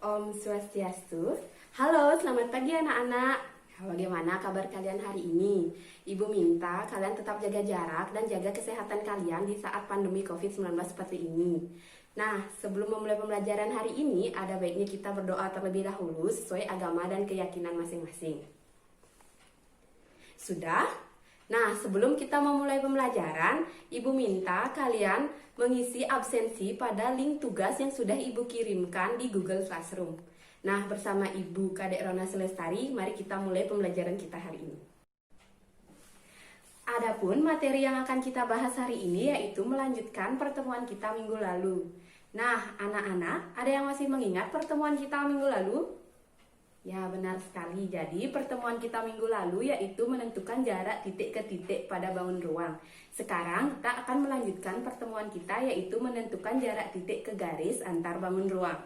Om Swastiastu. Halo, selamat pagi anak-anak. Bagaimana kabar kalian hari ini? Ibu minta kalian tetap jaga jarak dan jaga kesehatan kalian di saat pandemi COVID-19 seperti ini. Nah, sebelum memulai pembelajaran hari ini, ada baiknya kita berdoa terlebih dahulu sesuai agama dan keyakinan masing-masing. Sudah? Nah, sebelum kita memulai pembelajaran, Ibu minta kalian mengisi absensi pada link tugas yang sudah Ibu kirimkan di Google Classroom. Nah, bersama Ibu Kadek Rona Selestari, mari kita mulai pembelajaran kita hari ini. Adapun materi yang akan kita bahas hari ini yaitu melanjutkan pertemuan kita minggu lalu. Nah, anak-anak, ada yang masih mengingat pertemuan kita minggu lalu? Ya, benar sekali. Jadi, pertemuan kita minggu lalu yaitu menentukan jarak titik ke titik pada bangun ruang. Sekarang, kita akan melanjutkan pertemuan kita yaitu menentukan jarak titik ke garis antar bangun ruang.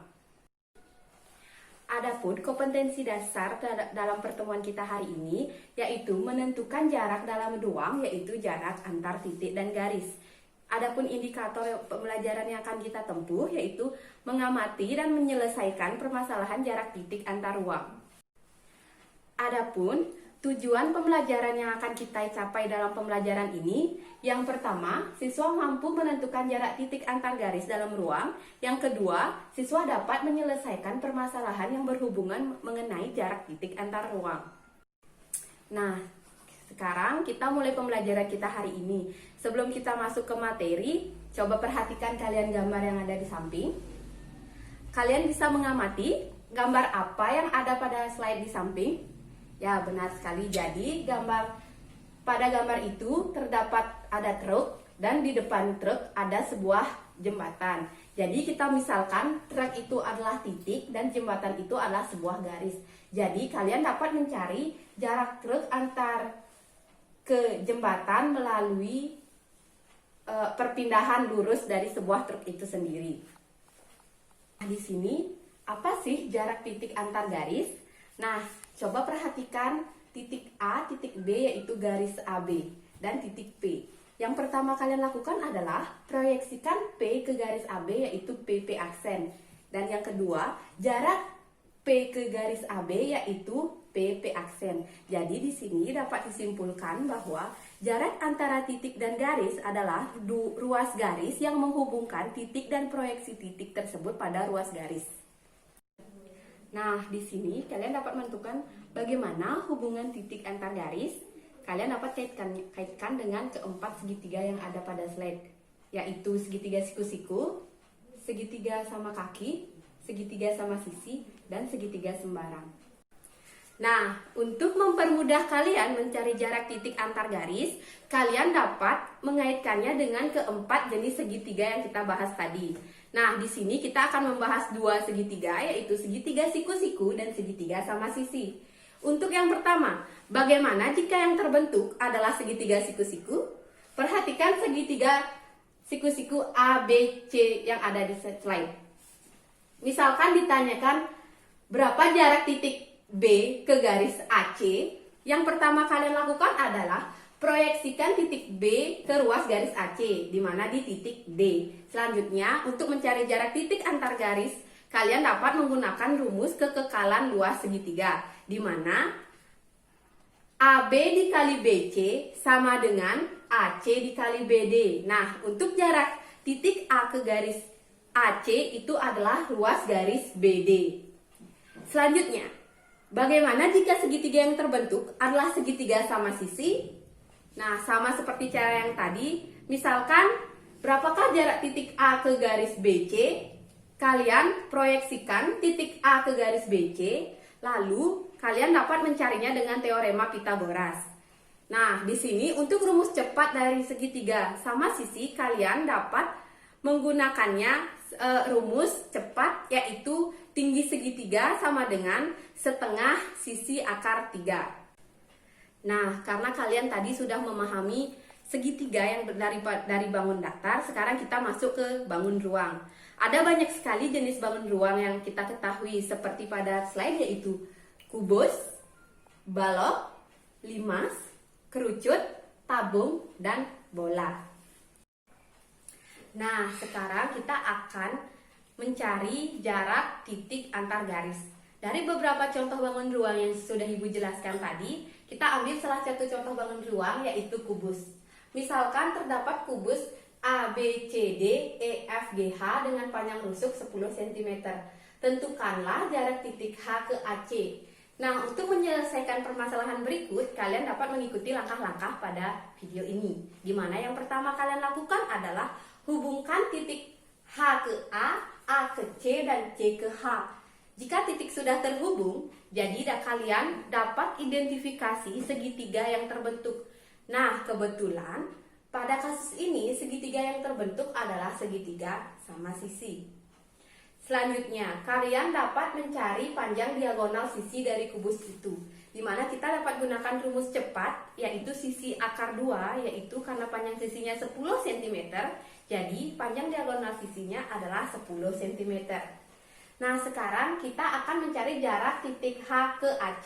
Adapun kompetensi dasar dalam pertemuan kita hari ini yaitu menentukan jarak dalam ruang yaitu jarak antar titik dan garis. Adapun indikator pembelajaran yang akan kita tempuh yaitu mengamati dan menyelesaikan permasalahan jarak titik antar ruang. Adapun tujuan pembelajaran yang akan kita capai dalam pembelajaran ini, yang pertama, siswa mampu menentukan jarak titik antar garis dalam ruang. Yang kedua, siswa dapat menyelesaikan permasalahan yang berhubungan mengenai jarak titik antar ruang. Nah, sekarang kita mulai pembelajaran kita hari ini. Sebelum kita masuk ke materi, coba perhatikan kalian gambar yang ada di samping. Kalian bisa mengamati gambar apa yang ada pada slide di samping? Ya, benar sekali. Jadi, pada gambar itu terdapat ada truk dan di depan truk ada sebuah jembatan. Jadi, kita misalkan truk itu adalah titik dan jembatan itu adalah sebuah garis. Jadi, kalian dapat mencari jarak truk antar ke jembatan melalui perpindahan lurus dari sebuah truk itu sendiri. Nah, di sini apa sih jarak titik antar garis? Nah, coba perhatikan titik A, titik B yaitu garis AB dan titik P. Yang pertama kalian lakukan adalah proyeksikan P ke garis AB yaitu PP aksen. Dan yang kedua, jarak P ke garis AB yaitu PP aksen. Jadi di sini dapat disimpulkan bahwa jarak antara titik dan garis adalah ruas garis yang menghubungkan titik dan proyeksi titik tersebut pada ruas garis. Nah, di sini kalian dapat menentukan bagaimana hubungan titik antar garis. Kalian dapat kaitkan dengan keempat segitiga yang ada pada slide, yaitu segitiga siku-siku, segitiga sama kaki, segitiga sama sisi, dan segitiga sembarang. Nah, untuk mempermudah kalian mencari jarak titik antar garis, kalian dapat mengaitkannya dengan keempat jenis segitiga yang kita bahas tadi. Nah, di sini kita akan membahas dua segitiga, yaitu segitiga siku-siku dan segitiga sama sisi. Untuk yang pertama, bagaimana jika yang terbentuk adalah segitiga siku-siku? Perhatikan segitiga siku-siku A, B, C yang ada di slide. Misalkan ditanyakan berapa jarak titik B ke garis AC, yang pertama kalian lakukan adalah proyeksikan titik B ke ruas garis AC, di mana di titik D. Selanjutnya, untuk mencari jarak titik antar garis, kalian dapat menggunakan rumus kekekalan luas segitiga, di mana AB dikali BC sama dengan AC dikali BD. Nah, untuk jarak titik A ke garis AC itu adalah ruas garis BD. Selanjutnya, bagaimana jika segitiga yang terbentuk adalah segitiga sama sisi? Nah, sama seperti cara yang tadi, misalkan berapakah jarak titik A ke garis BC? Kalian proyeksikan titik A ke garis BC, lalu kalian dapat mencarinya dengan teorema Pythagoras. Nah, di sini untuk rumus cepat dari segitiga sama sisi, kalian dapat menggunakannya rumus cepat yaitu tinggi segitiga sama dengan setengah sisi akar 3. Nah, karena kalian tadi sudah memahami segitiga yang dari bangun datar, sekarang kita masuk ke bangun ruang. Ada banyak sekali jenis bangun ruang yang kita ketahui seperti pada slide yaitu kubus, balok, limas, kerucut, tabung, dan bola. Nah, sekarang kita akan mencari jarak titik antar garis. Dari beberapa contoh bangun ruang yang sudah Ibu jelaskan tadi, kita ambil salah satu contoh bangun ruang yaitu kubus. Misalkan terdapat kubus A, B, C, D, E, F, G, H dengan panjang rusuk 10 cm. Tentukanlah jarak titik H ke AC. Nah, untuk menyelesaikan permasalahan berikut, kalian dapat mengikuti langkah-langkah pada video ini. Di mana yang pertama kalian lakukan adalah hubungkan titik H ke A ke C, dan C ke H. Jika titik sudah terhubung, jadi kalian dapat identifikasi segitiga yang terbentuk. Nah, kebetulan pada kasus ini segitiga yang terbentuk adalah segitiga sama sisi. Selanjutnya, kalian dapat mencari panjang diagonal sisi dari kubus itu, di mana kita dapat gunakan rumus cepat, yaitu sisi akar 2, yaitu karena panjang sisinya 10 cm, jadi panjang diagonal sisinya adalah 10 cm. Nah, sekarang kita akan mencari jarak titik H ke AC,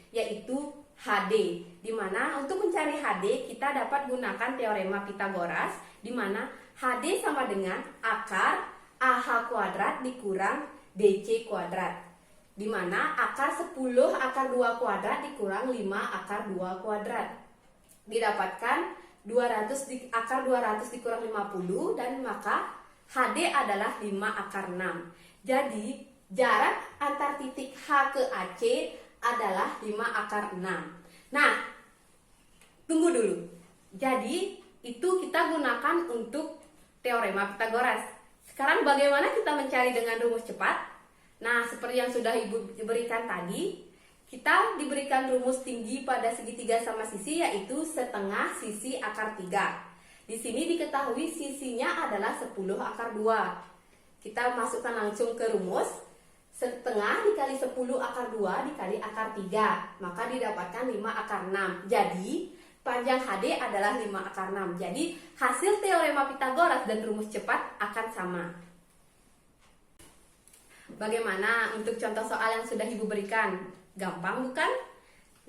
yaitu HD, di mana untuk mencari HD kita dapat gunakan teorema Pythagoras, di mana HD sama dengan akar AH kuadrat dikurang DC kuadrat, di mana akar 10 akar 2 kuadrat dikurang 5 akar 2 kuadrat. Didapatkan akar 200 dikurang 50, dan maka HD adalah 5 akar 6. Jadi jarak antar titik H ke AC adalah 5 akar 6. Nah, tunggu dulu. Jadi itu kita gunakan untuk teorema Pythagoras. Sekarang bagaimana kita mencari dengan rumus cepat? Nah, seperti yang sudah Ibu berikan tadi, kita diberikan rumus tinggi pada segitiga sama sisi, yaitu setengah sisi akar 3. Di sini diketahui sisinya adalah 10 akar 2. Kita masukkan langsung ke rumus. Setengah dikali 10 akar 2 dikali akar 3, maka didapatkan 5 akar 6. Jadi panjang HD adalah 5 akar 6. Jadi hasil teorema Pythagoras dan rumus cepat akan sama. Bagaimana untuk contoh soal yang sudah Ibu berikan? Gampang bukan?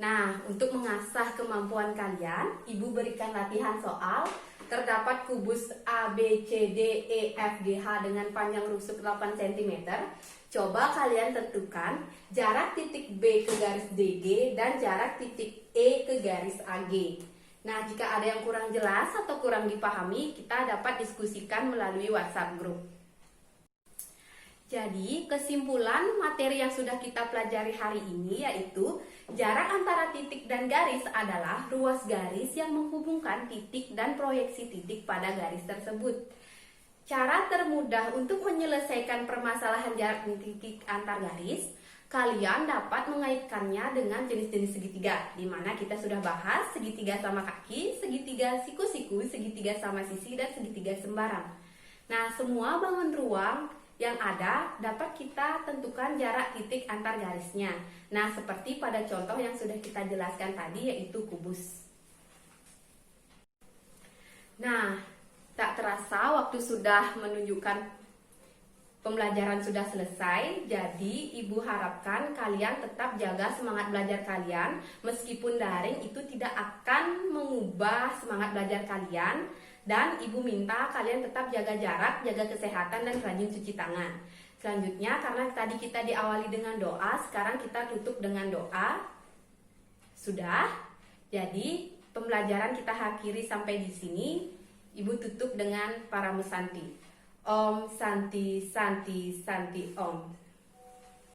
Nah, untuk mengasah kemampuan kalian, Ibu berikan latihan soal. Terdapat kubus A, B, C, D, E, F, G, H dengan panjang rusuk 8 cm. Coba kalian tentukan jarak titik B ke garis DG dan jarak titik E ke garis AG. Nah, jika ada yang kurang jelas atau kurang dipahami, kita dapat diskusikan melalui WhatsApp group. Jadi, kesimpulan materi yang sudah kita pelajari hari ini yaitu jarak antara titik dan garis adalah ruas garis yang menghubungkan titik dan proyeksi titik pada garis tersebut. Cara termudah untuk menyelesaikan permasalahan jarak titik antar garis, kalian dapat mengaitkannya dengan jenis-jenis segitiga, di mana kita sudah bahas segitiga sama kaki, segitiga siku-siku, segitiga sama sisi, dan segitiga sembarang. Nah, semua bangun ruang yang ada dapat kita tentukan jarak titik antar garisnya. Nah, seperti pada contoh yang sudah kita jelaskan tadi, yaitu kubus. Nah, tak terasa waktu sudah menunjukkan pembelajaran sudah selesai. Jadi Ibu harapkan kalian tetap jaga semangat belajar kalian. Meskipun daring itu tidak akan mengubah semangat belajar kalian. Dan Ibu minta kalian tetap jaga jarak, jaga kesehatan, dan rajin cuci tangan. Selanjutnya, karena tadi kita diawali dengan doa, sekarang kita tutup dengan doa. Sudah? Jadi pembelajaran kita akhiri sampai di sini. Ibu tutup dengan para mesanti. Om Santi Santi Santi Om.